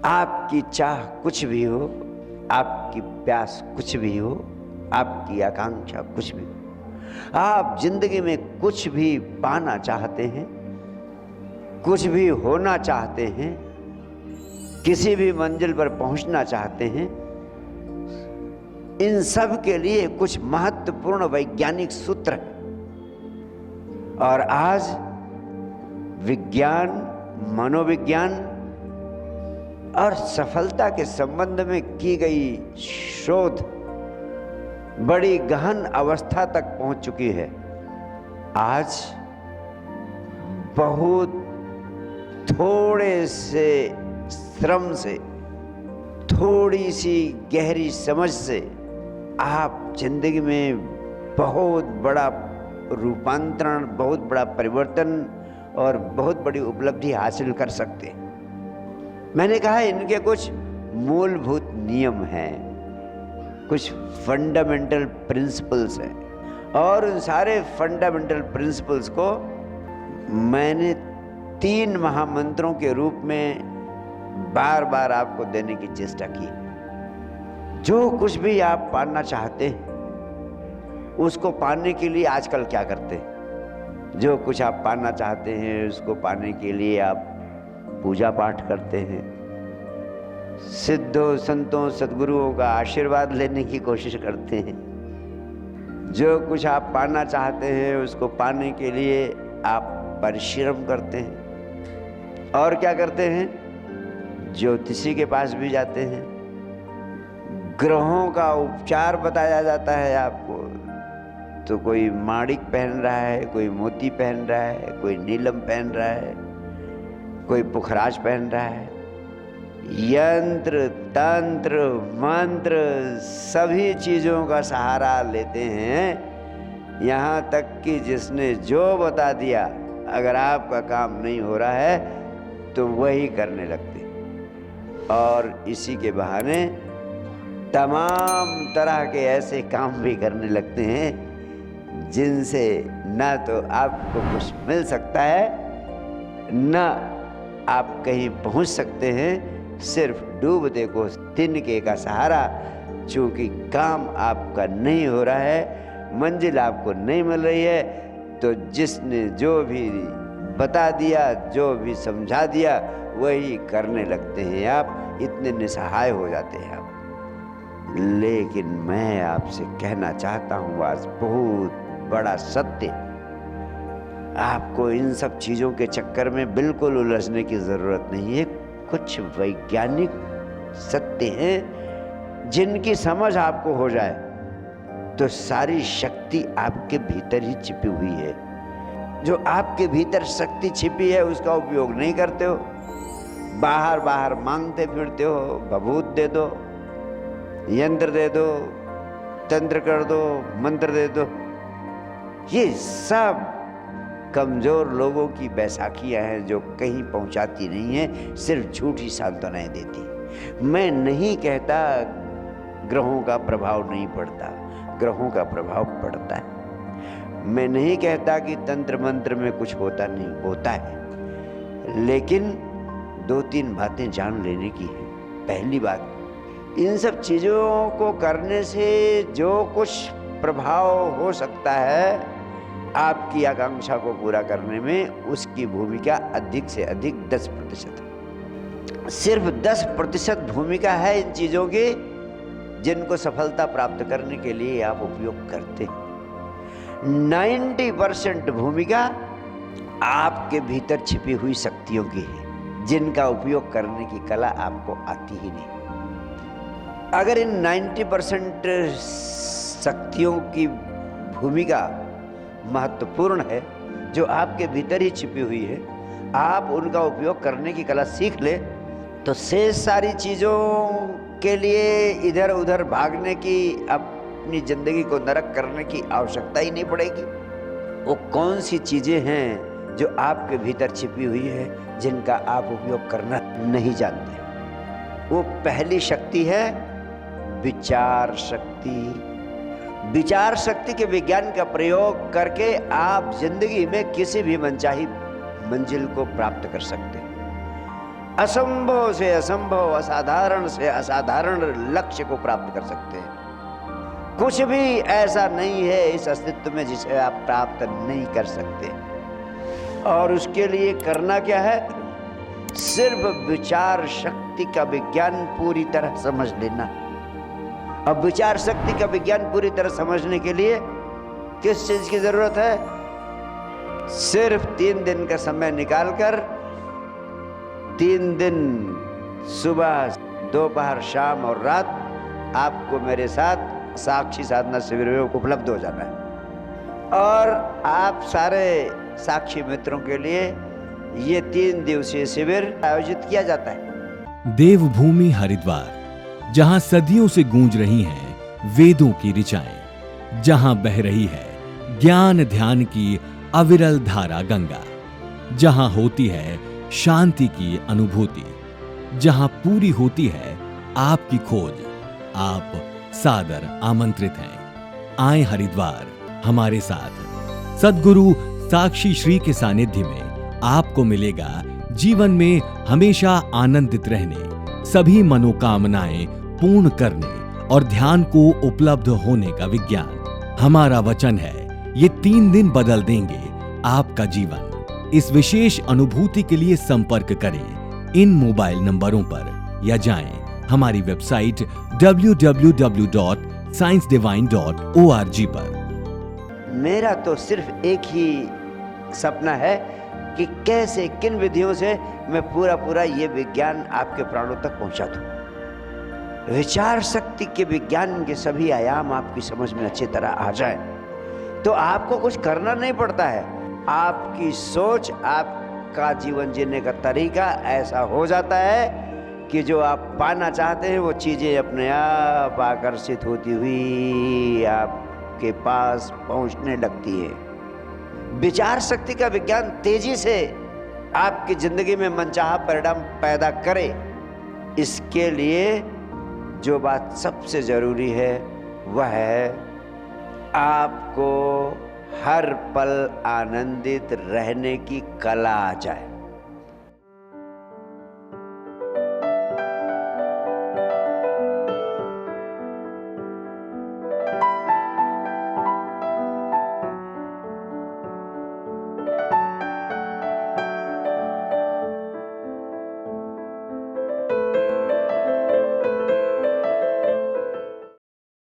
आपकी चाह कुछ भी हो, आपकी प्यास कुछ भी हो, आपकी आकांक्षा कुछ भी हो, आप जिंदगी में कुछ भी पाना चाहते हैं, कुछ भी होना चाहते हैं, किसी भी मंजिल पर पहुंचना चाहते हैं, इन सब के लिए कुछ महत्वपूर्ण वैज्ञानिक सूत्र हैं। और आज विज्ञान, मनोविज्ञान और सफलता के संबंध में की गई शोध बड़ी गहन अवस्था तक पहुंच चुकी है। आज बहुत थोड़े से श्रम से, थोड़ी सी गहरी समझ से आप जिंदगी में बहुत बड़ा रूपांतरण, बहुत बड़ा परिवर्तन और बहुत बड़ी उपलब्धि हासिल कर सकते हैं। मैंने कहा इनके कुछ मूलभूत नियम हैं, कुछ फंडामेंटल प्रिंसिपल्स हैं, और उन सारे फंडामेंटल प्रिंसिपल्स को मैंने 3 महामंत्रों के रूप में बार बार आपको देने की चेष्टा की। जो कुछ भी आप पाना चाहते हैं उसको पाने के लिए आजकल क्या करते हैं? जो कुछ आप पाना चाहते हैं उसको पाने के लिए आप पूजा पाठ करते हैं, सिद्धों, संतों, सद्गुरुओं का आशीर्वाद लेने की कोशिश करते हैं। जो कुछ आप पाना चाहते हैं उसको पाने के लिए आप परिश्रम करते हैं। और क्या करते हैं? ज्योतिषी के पास भी जाते हैं, ग्रहों का उपचार बताया जाता है आपको। तो कोई माणिक पहन रहा है, कोई मोती पहन रहा है, कोई नीलम पहन रहा है, कोई पुखराज पहन रहा है। यंत्र, तंत्र, मंत्र सभी चीजों का सहारा लेते हैं, यहाँ तक कि जिसने जो बता दिया, अगर आपका काम नहीं हो रहा है तो वही करने लगते हैं। और इसी के बहाने तमाम तरह के ऐसे काम भी करने लगते हैं जिनसे ना तो आपको कुछ मिल सकता है, ना आप कहीं पहुंच सकते हैं। सिर्फ डूबते को तिनके का सहारा। चूंकि काम आपका नहीं हो रहा है, मंजिल आपको नहीं मिल रही है, तो जिसने जो भी बता दिया, जो भी समझा दिया, वही करने लगते हैं आप। इतने निसहाय हो जाते हैं आप। लेकिन मैं आपसे कहना चाहता हूँ आज बहुत बड़ा सत्य, आपको इन सब चीजों के चक्कर में बिल्कुल उलझने की जरूरत नहीं है। कुछ वैज्ञानिक सत्य हैं जिनकी समझ आपको हो जाए तो सारी शक्ति आपके भीतर ही छिपी हुई है। जो आपके भीतर शक्ति छिपी है उसका उपयोग नहीं करते हो, बाहर बाहर मांगते फिरते हो। भभूत दे दो, यंत्र दे दो, तंत्र कर दो, मंत्र दे दो। ये सब कमजोर लोगों की बैसाखियां हैं जो कहीं पहुंचाती नहीं है, सिर्फ झूठी सांत्वनाएं देती। मैं नहीं कहता ग्रहों का प्रभाव नहीं पड़ता, ग्रहों का प्रभाव पड़ता है। मैं नहीं कहता कि तंत्र मंत्र में कुछ होता नहीं, होता है। लेकिन 2-3 बातें जान लेने की है। पहली बात, इन सब चीजों को करने से जो कुछ प्रभाव हो सकता है आपकी आकांक्षा को पूरा करने में, उसकी भूमिका अधिक से अधिक 10% है। सिर्फ 10% भूमिका है इन चीजों की जिनको सफलता प्राप्त करने के लिए आप उपयोग करते हैं। 90% भूमिका आपके भीतर छिपी हुई शक्तियों की है जिनका उपयोग करने की कला आपको आती ही नहीं। अगर इन 90% शक्तियों की भूमिका महत्वपूर्ण है, जो आपके भीतर ही छिपी हुई है, आप उनका उपयोग करने की कला सीख ले तो शेष सारी चीज़ों के लिए इधर उधर भागने की, अपनी जिंदगी को नरक करने की आवश्यकता ही नहीं पड़ेगी। वो कौन सी चीज़ें हैं जो आपके भीतर छिपी हुई है जिनका आप उपयोग करना नहीं जानते? वो पहली शक्ति है विचार शक्ति। विचार शक्ति के विज्ञान का प्रयोग करके आप जिंदगी में किसी भी मनचाही मंजिल को प्राप्त कर सकते हैं। असंभव से असंभव, असाधारण से असाधारण लक्ष्य को प्राप्त कर सकते हैं। कुछ भी ऐसा नहीं है इस अस्तित्व में जिसे आप प्राप्त नहीं कर सकते। और उसके लिए करना क्या है? सिर्फ विचार शक्ति का विज्ञान पूरी तरह समझ लेना। अब विचार शक्ति का विज्ञान पूरी तरह समझने के लिए किस चीज की जरूरत है? सिर्फ 3 दिन का समय निकालकर 3 दिन सुबह, दोपहर, शाम और रात आपको मेरे साथ साक्षी साधना शिविर में उपलब्ध हो जाना है। और आप सारे साक्षी मित्रों के लिए ये 3 दिवसीय शिविर आयोजित किया जाता है। देवभूमि हरिद्वार, जहां सदियों से गूंज रही हैं वेदों की ऋचाएं, जहां बह रही है ज्ञान ध्यान की अविरल धारा गंगा, जहां होती है शांति की अनुभूति, जहां पूरी होती है आपकी खोज, आप सादर आमंत्रित हैं। आए हरिद्वार हमारे साथ। सद्गुरु साक्षी श्री के सानिध्य में आपको मिलेगा जीवन में हमेशा आनंदित रहने, सभी मनोकामनाएं पूर्ण करने और ध्यान को उपलब्ध होने का विज्ञान। हमारा वचन है, ये 3 दिन बदल देंगे आपका जीवन। इस विशेष अनुभूति के लिए संपर्क करें इन मोबाइल नंबरों पर या जाएं हमारी वेबसाइट www.sciencedivine.org पर। मेरा तो सिर्फ एक ही सपना है कि कैसे, किन विधियों से मैं पूरा ये विज्ञान आपके प्राणों तक पहुंचा दूं। विचार शक्ति के विज्ञान के सभी आयाम आपकी समझ में अच्छी तरह आ जाए तो आपको कुछ करना नहीं पड़ता है। आपकी सोच, आपका जीवन जीने का तरीका ऐसा हो जाता है कि जो आप पाना चाहते हैं वो चीजें अपने आप आकर्षित होती हुई आपके पास पहुंचने लगती है। विचार शक्ति का विज्ञान तेजी से आपकी जिंदगी में मनचाहा परिणाम पैदा करे, इसके लिए जो बात सबसे जरूरी है वह है आपको हर पल आनंदित रहने की कला आ जाए।